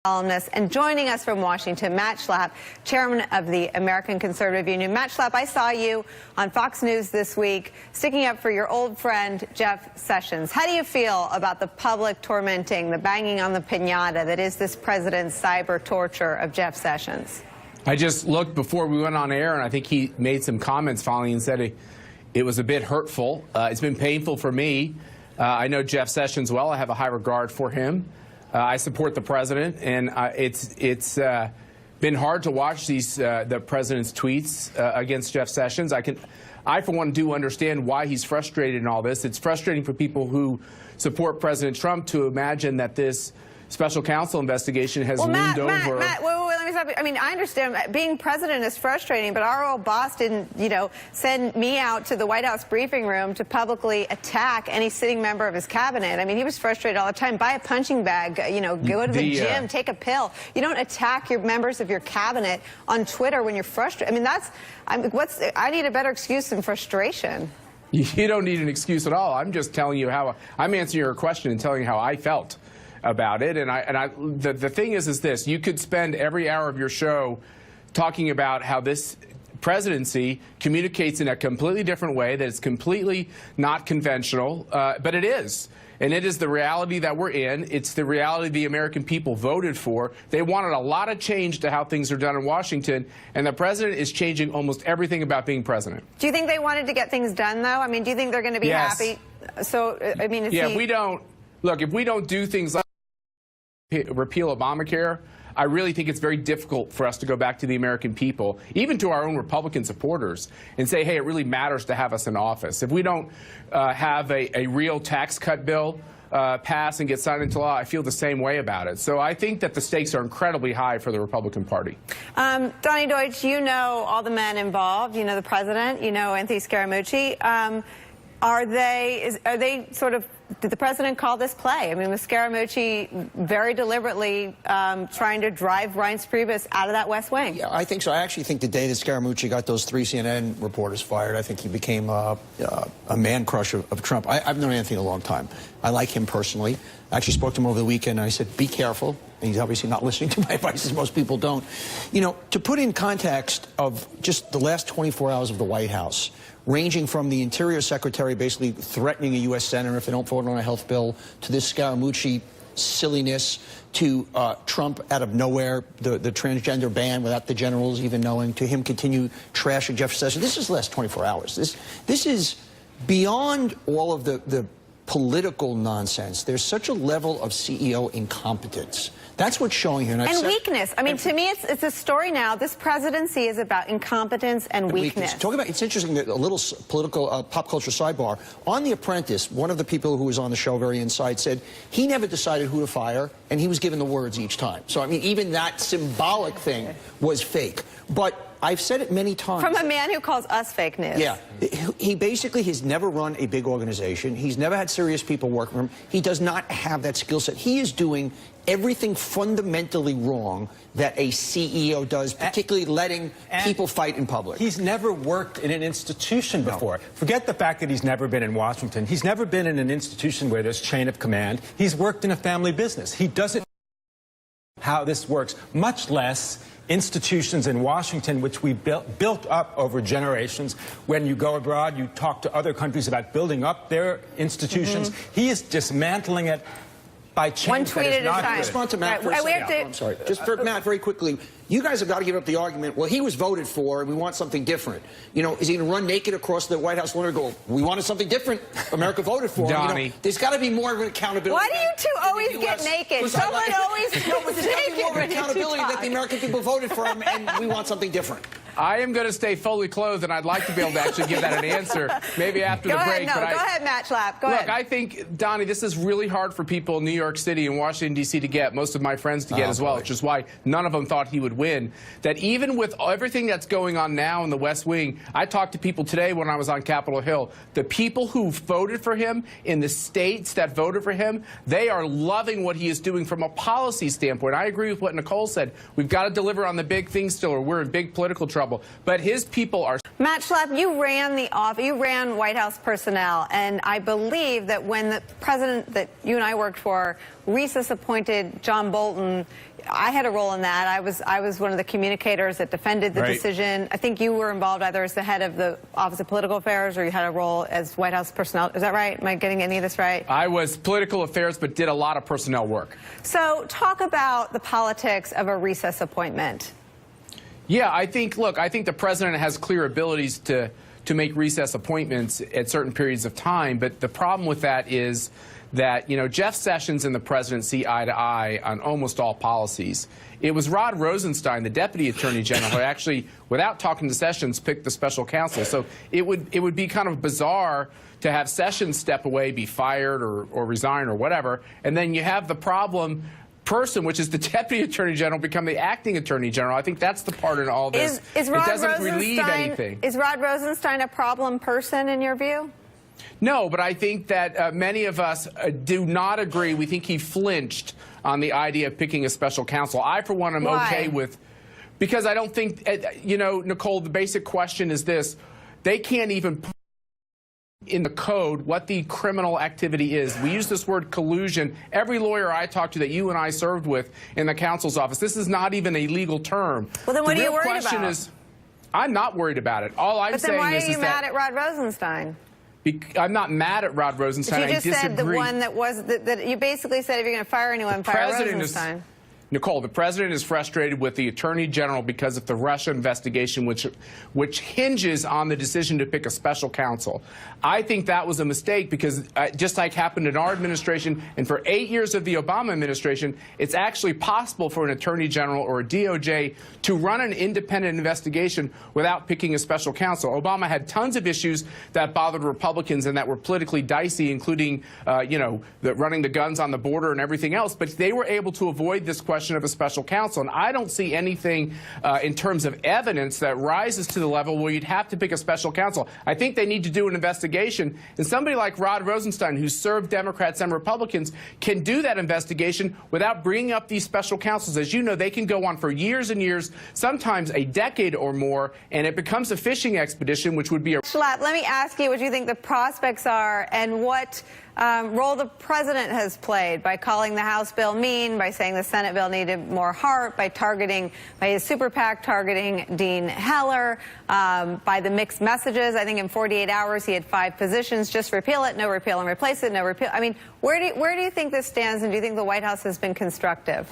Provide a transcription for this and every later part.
columnist, and joining us from Washington, Matt Schlapp, chairman of the American Conservative Union. Matt Schlapp, I saw you on Fox News this week sticking up for your old friend Jeff Sessions. How do you feel about the public tormenting, the banging on the piñata that is this president's cyber torture of Jeff Sessions? I just looked before we went on air, and I think he made some comments following and said it was a bit hurtful. It's been painful for me. I know Jeff Sessions well. I have a high regard for him. I support the president, and it's been hard to watch the president's tweets against Jeff Sessions. I, for one, do understand why he's frustrated in all this. It's frustrating for people who support President Trump to imagine that this special counsel investigation has loomed over. Matt, wait, let me stop. I mean, I understand being president is frustrating, but our old boss didn't, send me out to the White House briefing room to publicly attack any sitting member of his cabinet. I mean, he was frustrated all the time. Buy a punching bag, go to the gym, take a pill. You don't attack your members of your cabinet on Twitter when you're frustrated. I mean, I need a better excuse than frustration. You don't need an excuse at all. I'm just telling you how I'm answering your question and telling you how I felt about it. And the thing is this: you could spend every hour of your show talking about how this presidency communicates in a completely different way, that it's completely not conventional, but it is. And it is the reality that we're in. It's the reality the American people voted for. They wanted a lot of change to how things are done in Washington, and the president is changing almost everything about being president. Do you think they wanted to get things done, though? I mean, do you think they're going to be happy? So, I mean, if we don't do things like repeal Obamacare, I really think it's very difficult for us to go back to the American people, even to our own Republican supporters, and say, hey, it really matters to have us in office. If we don't have a real tax cut bill pass and get signed into law, I feel the same way about it. So I think that the stakes are incredibly high for the Republican Party. Donnie Deutsch, you know all the men involved. You know the president. You know Anthony Scaramucci. Are they sort of, did the president call this play? I mean, was Scaramucci very deliberately trying to drive Reince Priebus out of that West Wing? Yeah, I think so. I actually think the day that Scaramucci got those 3 CNN reporters fired, I think he became a man crush of Trump. I've known Anthony a long time. I like him personally. I actually spoke to him over the weekend, and I said, be careful. And he's obviously not listening to my advice, as most people don't. To put in context of just the last 24 hours of the White House, ranging from the Interior Secretary basically threatening a U.S. senator if they don't vote on a health bill, to this Scaramucci silliness, to Trump out of nowhere, the transgender ban without the generals even knowing, to him continue trashing Jeff Sessions. This is the last 24 hours. This is beyond all of the political nonsense. There's such a level of CEO incompetence. That's what's showing here. And weakness. I mean, to me, it's a story now. This presidency is about incompetence and weakness. Talking about, it's interesting that a little political pop culture sidebar. On The Apprentice, one of the people who was on the show very inside said he never decided who to fire, and he was given the words each time. So, I mean, even that symbolic thing was fake. But I've said it many times. From a man who calls us fake news. Yeah. He basically has never run a big organization. He's never had serious people work for him. He does not have that skill set. He is doing everything fundamentally wrong that a CEO does, particularly letting people fight in public. He's never worked in an institution before. No. Forget the fact that he's never been in Washington. He's never been in an institution where there's chain of command. He's worked in a family business. He doesn't know how this works, much less institutions in Washington, which we built up over generations. When you go abroad, you talk to other countries about building up their institutions. He is dismantling it by change. One tweet at a time. Respond to Matt for a second. I'm sorry. Just for Matt, very quickly, you guys have got to give up the argument, well, he was voted for, and we want something different. Is he going to run naked across the White House lawn and go, we wanted something different, America voted for him? There's got to be more of an accountability. Why do you two always get naked? Someone always gets naked. There's got to be more of an accountability that the American people voted for him, and we want something different. I am going to stay fully clothed, and I'd like to be able to actually give that an answer, maybe after the break. Go ahead, Matt Schlapp. Go ahead. Look, I think, Donnie, this is really hard for people in New York City and Washington, D.C. to get, most of my friends to get as well, which is why none of them thought he would win. That even with everything that's going on now in the West Wing, I talked to people today when I was on Capitol Hill. The people who voted for him in the states that voted for him, they are loving what he is doing from a policy standpoint. I agree with what Nicole said. We've got to deliver on the big things still, or we're in big political trouble. trouble. But his people are. Matt Schlapp, you ran the office, you ran White House personnel, and I believe that when the president that you and I worked for, recess appointed John Bolton, I had a role in that. I was one of the communicators that defended the decision. I think you were involved either as the head of the Office of Political Affairs or you had a role as White House personnel. Is that right? Am I getting any of this right? I was political affairs, but did a lot of personnel work. So talk about the politics of a recess appointment. Yeah, I think the president has clear abilities to make recess appointments at certain periods of time, but the problem with that is that, Jeff Sessions and the president see eye to eye on almost all policies. It was Rod Rosenstein, the deputy attorney general, who actually, without talking to Sessions, picked the special counsel. So it would be kind of bizarre to have Sessions step away, be fired or resign or whatever, and then you have the problem person, which is the deputy attorney general, become the acting attorney general. I think that's the part in all this. It doesn't relieve anything. Is Rod Rosenstein a problem person in your view? No, but I think that many of us do not agree. We think he flinched on the idea of picking a special counsel. I, for one, am okay with, because I don't think, Nicole, the basic question is this. They can't even put in the code what the criminal activity is. We use this word collusion. Every lawyer I talked to that you and I served with in the counsel's office, this is not even a legal term. Well, then what are you worried about? I'm not worried about it. All I'm saying is that... But then why are you mad at Rod Rosenstein? I'm not mad at Rod Rosenstein. But you just said the one that was that you basically said if you're going to fire anyone, fire Rosenstein. Nicole, the president is frustrated with the attorney general because of the Russia investigation, which hinges on the decision to pick a special counsel. I think that was a mistake because just like happened in our administration and for 8 years of the Obama administration, it's actually possible for an attorney general or a DOJ to run an independent investigation without picking a special counsel. Obama had tons of issues that bothered Republicans and that were politically dicey, including, running the guns on the border and everything else. But they were able to avoid this question of a special counsel. And I don't see anything in terms of evidence that rises to the level where you'd have to pick a special counsel. I think they need to do an investigation. And somebody like Rod Rosenstein, who served Democrats and Republicans, can do that investigation without bringing up these special counsels. As you know, they can go on for years and years, sometimes a decade or more, and it becomes a fishing expedition, which would be a... Schlapp, let me ask you what you think the prospects are and what role the president has played by calling the House bill mean, by saying the Senate bill needed more heart, by his super PAC targeting Dean Heller, by the mixed messages. I think in 48 hours he had 5 positions: just repeal it, no repeal and replace it, no repeal. I mean, where do you think this stands, and do you think the White House has been constructive?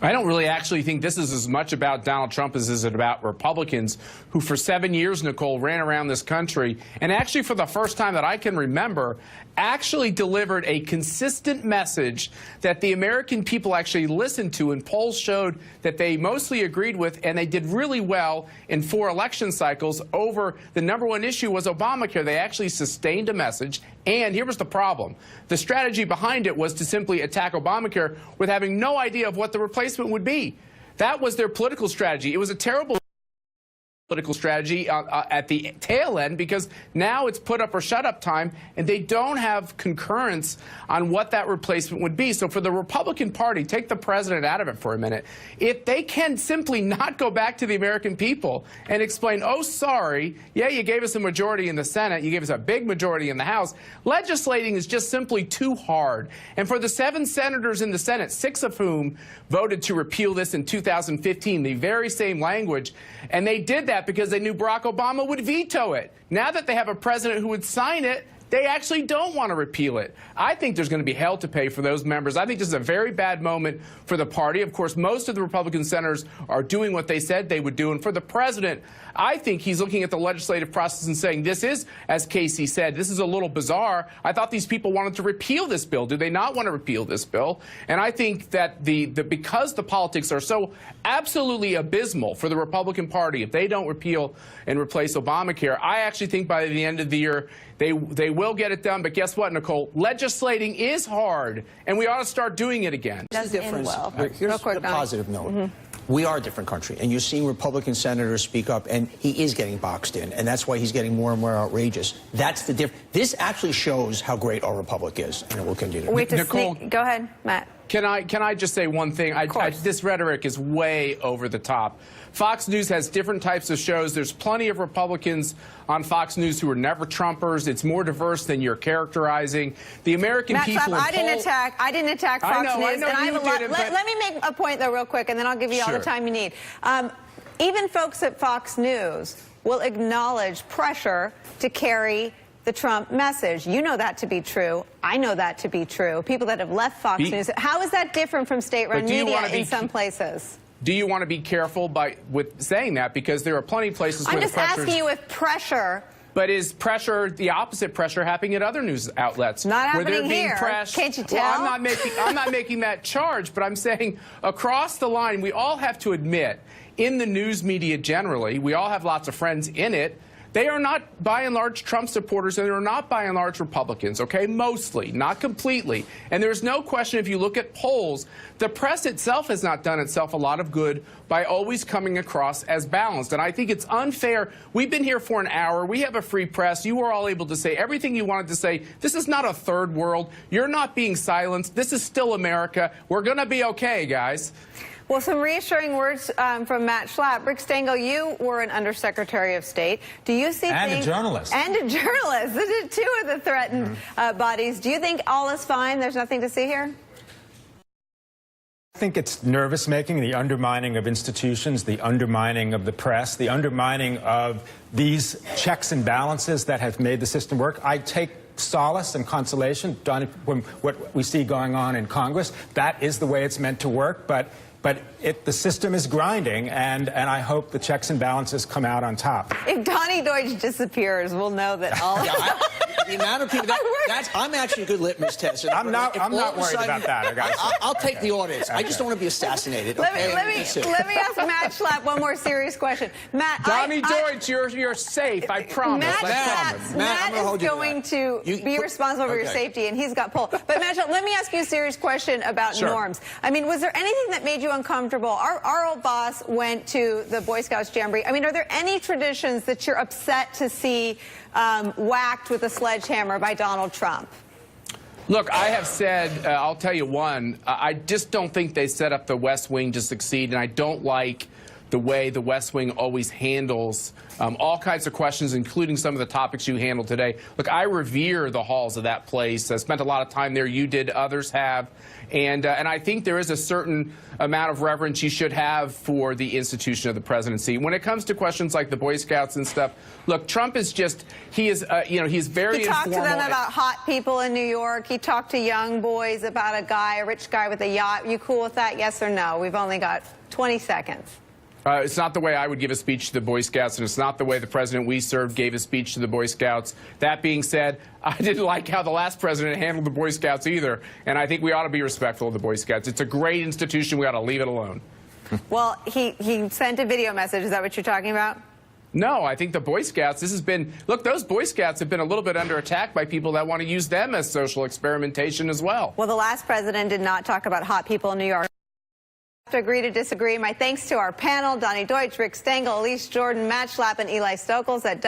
I don't really actually think this is as much about Donald Trump as is it about Republicans who for 7 years, Nicole, ran around this country and actually for the first time that I can remember actually delivered a consistent message that the American people actually listened to, and polls showed that they mostly agreed with, and they did really well in 4 election cycles over the #1 issue was Obamacare. They actually sustained a message, and here was the problem. The strategy behind it was to simply attack Obamacare with having no idea of what the replacement would be. That was their political strategy. It was a terrible political strategy at the tail end because now it's put up or shut up time, and they don't have concurrence on what that replacement would be. So for the Republican Party, take the president out of it for a minute. If they can simply not go back to the American people and explain, oh, sorry, yeah, you gave us a majority in the Senate, you gave us a big majority in the House, legislating is just simply too hard. And for the 7 senators in the Senate, 6 of whom voted to repeal this in 2015, the very same language, and they did that because they knew Barack Obama would veto it. Now that they have a president who would sign it, they actually don't want to repeal it. I think there's going to be hell to pay for those members. I think this is a very bad moment for the party. Of course, most of the Republican senators are doing what they said they would do. And for the president, I think he's looking at the legislative process and saying, this is, as Casey said, this is a little bizarre. I thought these people wanted to repeal this bill. Do they not want to repeal this bill? And I think that because the politics are so absolutely abysmal for the Republican Party, if they don't repeal and replace Obamacare, I actually think by the end of the year, they will get it done. But guess what, Nicole? Legislating is hard, and we ought to start doing it again. Here's the positive note. We are a different country, and you're seeing Republican senators speak up, and he is getting boxed in, and that's why he's getting more and more outrageous. That's the difference. This actually shows how great our republic is, and it will continue. Go ahead, Matt. Can I just say one thing? This rhetoric is way over the top. Fox News has different types of shows. There's plenty of Republicans on Fox News who are never Trumpers. It's more diverse than you're characterizing. The American people. Schlapp, I didn't attack Fox News. I know you didn't, let me make a point though, real quick, and then I'll give you all the time you need. Even folks at Fox News will acknowledge pressure to carry the Trump message. You know that to be true. I know that to be true. People that have left Fox News. How is that different from state-run media in some places? Do you want to be careful with saying that? Because there are plenty of places where I'm just asking you if pressure. But is pressure, the opposite pressure, happening at other news outlets? Not where happening they're being here. Pressed? Can't you tell? Well, I'm not making that charge, but I'm saying across the line, we all have to admit, in the news media generally, we all have lots of friends in it. They are not, by and large, Trump supporters, and they're not, by and large, Republicans, okay? Mostly, not completely. And there's no question, if you look at polls, the press itself has not done itself a lot of good by always coming across as balanced. And I think it's unfair. We've been here for an hour. We have a free press. You were all able to say everything you wanted to say. This is not a third world. You're not being silenced. This is still America. We're going to be okay, guys. Well, some reassuring words from Matt Schlapp. Rick Stengel, you were an undersecretary of state. Do you see a journalist. And a journalist. This is two of the threatened bodies. Do you think all is fine? There's nothing to see here? I think it's nervous-making, the undermining of institutions, the undermining of the press, the undermining of these checks and balances that have made the system work. I take solace and consolation from what we see going on in Congress. That is the way it's meant to work, but the system is grinding, and I hope the checks and balances come out on top. If Donnie Deutsch disappears, we'll know that all... The amount of people I'm actually a good litmus test. I'm not worried about that. I'll take the audits. I just don't want to be assassinated. Let me ask Matt Schlapp one more serious question. Matt, Donnie Deutsch, you're safe. I promise. Matt is going to be responsible for your safety, and he's got pull. But Matt Schlapp, let me ask you a serious question about norms. I mean, was there anything that made you uncomfortable? Our old boss went to the Boy Scouts Jamboree. I mean, are there any traditions that you're upset to see whacked with a sledgehammer by Donald Trump? Look, I have said, I'll tell you one, I just don't think they set up the West Wing to succeed, and I don't like the way the West Wing always handles all kinds of questions, including some of the topics you handled today. Look, I revere the halls of that place. I spent a lot of time there. You did. Others have. And I think there is a certain amount of reverence you should have for the institution of the presidency. When it comes to questions like the Boy Scouts and stuff, look, Trump is just, he's very informal. He talked to them about hot people in New York. He talked to young boys about a rich guy with a yacht. You cool with that, yes or no? We've only got 20 seconds. It's not the way I would give a speech to the Boy Scouts, and it's not the way the president we served gave a speech to the Boy Scouts. That being said, I didn't like how the last president handled the Boy Scouts either, and I think we ought to be respectful of the Boy Scouts. It's a great institution. We ought to leave it alone. Well, he sent a video message. Is that what you're talking about? No, I think the Boy Scouts, look, those Boy Scouts have been a little bit under attack by people that want to use them as social experimentation as well. Well, the last president did not talk about hot people in New York. To agree to disagree. My thanks to our panel, Donnie Deutsch, Rick Stengel, Elise Jordan, Matt Schlapp, and Eli Stokols.